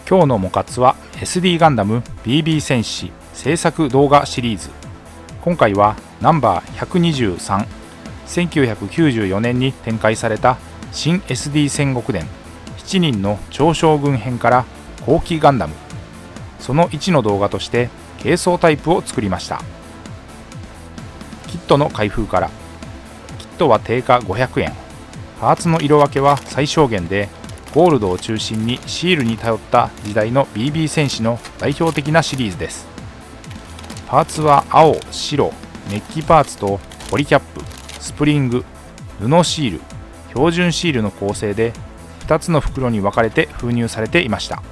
今日のモカツは SD ガンダム BB 戦士制作動画シリーズ。今回はナンバー123、1994年に展開された新 SD 戦国伝7人の超将軍編から後期ガンダム、その1の動画として軽装タイプを作りました。キットの開封から。キットは定価500円。パーツの色分けは最小限で、ゴールドを中心にシールに頼った時代の BB 戦士の代表的なシリーズです。パーツは青、白、メッキパーツとポリキャップ、スプリング、布シール、標準シールの構成で2つの袋に分かれて封入されていました。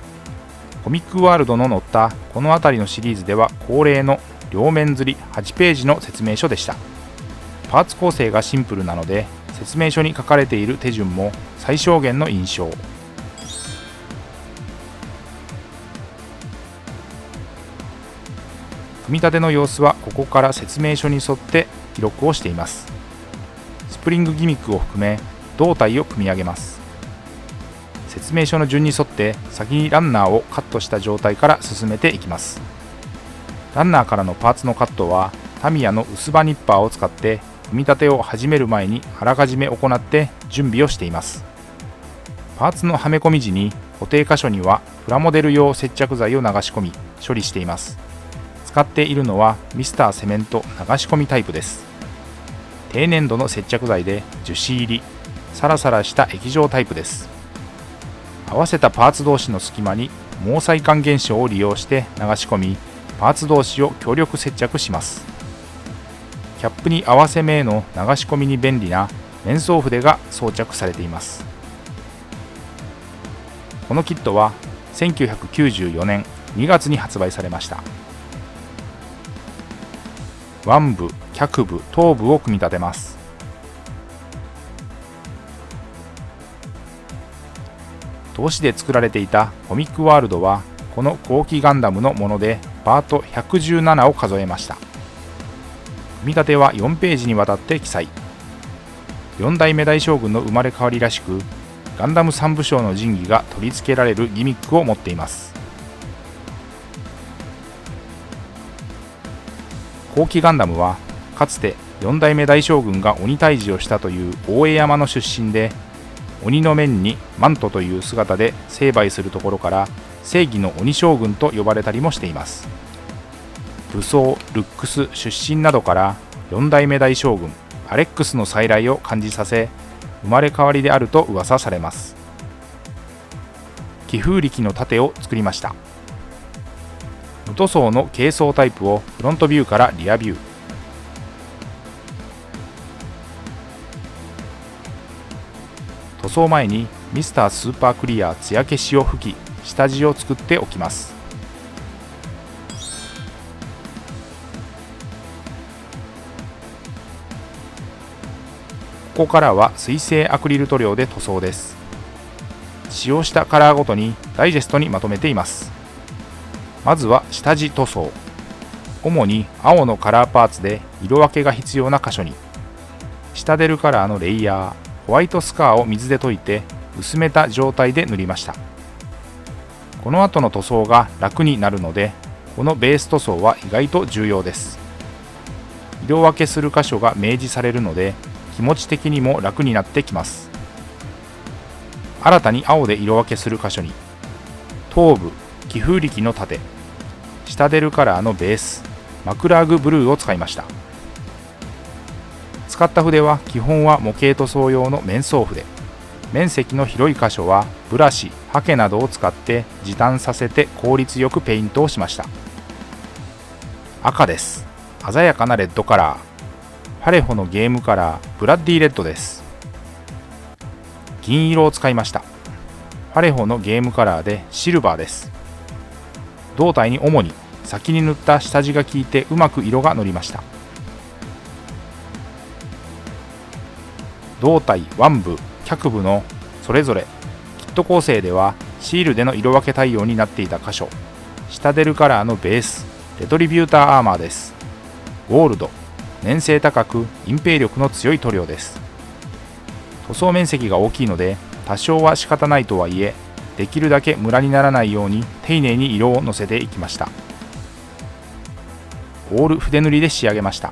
コミックワールドの載ったこの辺りのシリーズでは恒例の両面刷り8ページの説明書でした。パーツ構成がシンプルなので説明書に書かれている手順も最小限の印象。組み立ての様子はここから説明書に沿って記録をしています。スプリングギミックを含め胴体を組み上げます。説明書の順に沿って先にランナーをカットした状態から進めていきます。ランナーからのパーツのカットはタミヤの薄刃ニッパーを使って組み立てを始める前にあらかじめ行って準備をしています。パーツのはめ込み時に固定箇所にはプラモデル用接着剤を流し込み処理しています。使っているのはミスターセメント流し込みタイプです。低粘度の接着剤で樹脂入り、サラサラした液状タイプです。合わせたパーツ同士の隙間に毛細管現象を利用して流し込み、パーツ同士を強力接着します。キャップに合わせ目への流し込みに便利な面相筆が装着されています。このキットは1994年2月に発売されました。腕部、脚部、頭部を組み立てます。投資で作られていたコミックワールドはこの後期ガンダムのものでパート117を数えました。組み立ては4ページにわたって記載。4代目大将軍の生まれ変わりらしく、ガンダム3部将の神器が取り付けられるギミックを持っています。後期ガンダムはかつて4代目大将軍が鬼退治をしたという大江山の出身で、鬼の面にマントという姿で成敗するところから正義の鬼将軍と呼ばれたりもしています。武装、ルックス、出身などから4代目大将軍アレックスの再来を感じさせ、生まれ変わりであると噂されます。気風力の盾を作りました。無塗装の軽装タイプをフロントビューからリアビュー。塗装前にミスタースーパークリア艶消しを吹き、下地を作っておきます。ここからは水性アクリル塗料で塗装です。使用したカラーごとにダイジェストにまとめています。まずは下地塗装。主に青のカラーパーツで色分けが必要な箇所に、下出るカラーのレイヤー、ホワイトスカーを水で溶いて薄めた状態で塗りました。この後の塗装が楽になるので、このベース塗装は意外と重要です。色分けする箇所が明示されるので、気持ち的にも楽になってきます。新たに青で色分けする箇所に、頭部、気風力の盾、下出るカラーのベース、マクラーグブルーを使いました。使った筆は基本は模型塗装用の面相筆。面積の広い箇所はブラシ、ハケなどを使って時短させて効率よくペイントをしました。赤です。鮮やかなレッドカラー。パレホのゲームカラー、ブラッディレッドです。銀色を使いました。パレホのゲームカラーでシルバーです。胴体に主に先に塗った下地が効いてうまく色が乗りました。胴体、腕部、脚部のそれぞれキット構成ではシールでの色分け対応になっていた箇所、下出るカラーのベース、レトリビューターアーマーです。ゴールド、粘性高く隠蔽力の強い塗料です。塗装面積が大きいので多少は仕方ないとはいえ、できるだけムラにならないように丁寧に色をのせていきました。オール筆塗りで仕上げました。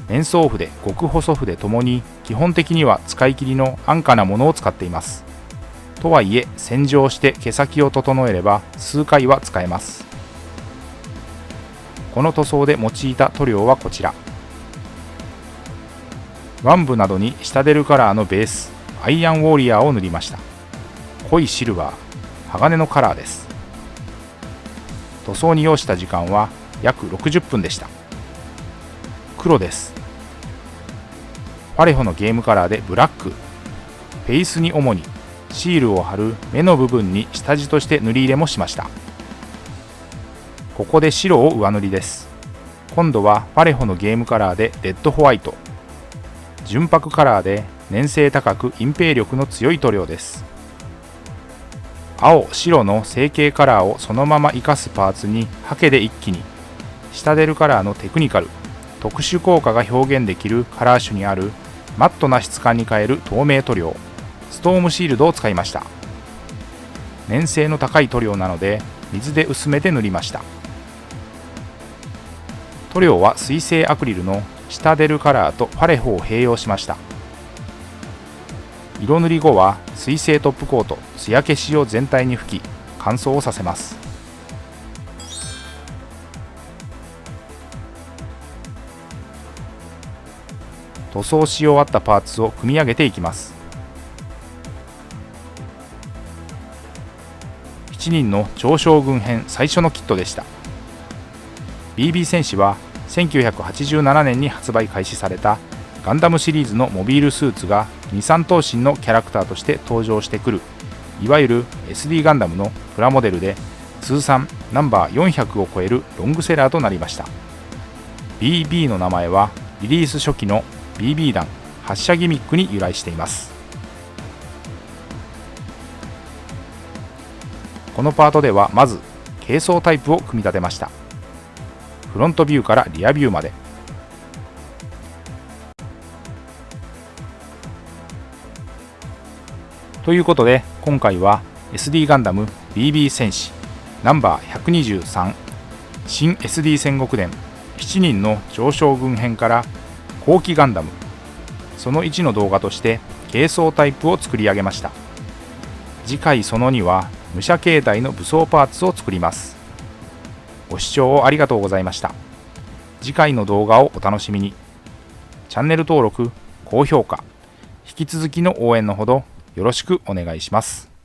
面相筆、極細筆ともに基本的には使い切りの安価なものを使っています。とはいえ洗浄して毛先を整えれば数回は使えます。この塗装で用いた塗料はこちら。腕部などにシタデルカラーのベースアイアンウォーリアーを塗りました。濃いシルバー、鋼のカラーです。塗装に要した時間は約60分でした。黒です。パレホのゲームカラーでブラック。フェイスに主にシールを貼る目の部分に下地として塗り入れもしました。ここで白を上塗りです。今度はパレホのゲームカラーでレッドホワイト。純白カラーで粘性高く隠蔽力の強い塗料です。青、白の成形カラーをそのまま生かすパーツにハケで一気に、シタデルカラーのテクニカル、特殊効果が表現できるカラー種にあるマットな質感に変える透明塗料、ストームシールドを使いました。粘性の高い塗料なので水で薄めて塗りました。塗料は水性アクリルのシタデルカラーとパレホを併用しました。色塗り後は水性トップコート、艶消しを全体に吹き乾燥をさせます。塗装し終わったパーツを組み上げていきます。7人の超将軍編最初のキットでした。 BB 戦士は1987年に発売開始されたガンダムシリーズのモビールスーツが2、3頭身のキャラクターとして登場してくる、いわゆる SD ガンダムのプラモデルで通算ナンバー400を超えるロングセラーとなりました。 BB の名前はリリース初期の BB 弾発射ギミックに由来しています。このパートではまず軽装タイプを組み立てました。フロントビューからリアビューまで。ということで今回は SD ガンダム BB 戦士ナンバー123新 SD 戦国伝7人の超将軍編から後期ガンダムその1の動画として軽装タイプを作り上げました。次回その2は武者形態の武装パーツを作ります。ご視聴ありがとうございました。次回の動画をお楽しみに。チャンネル登録、高評価、引き続きの応援のほどよろしくお願いします。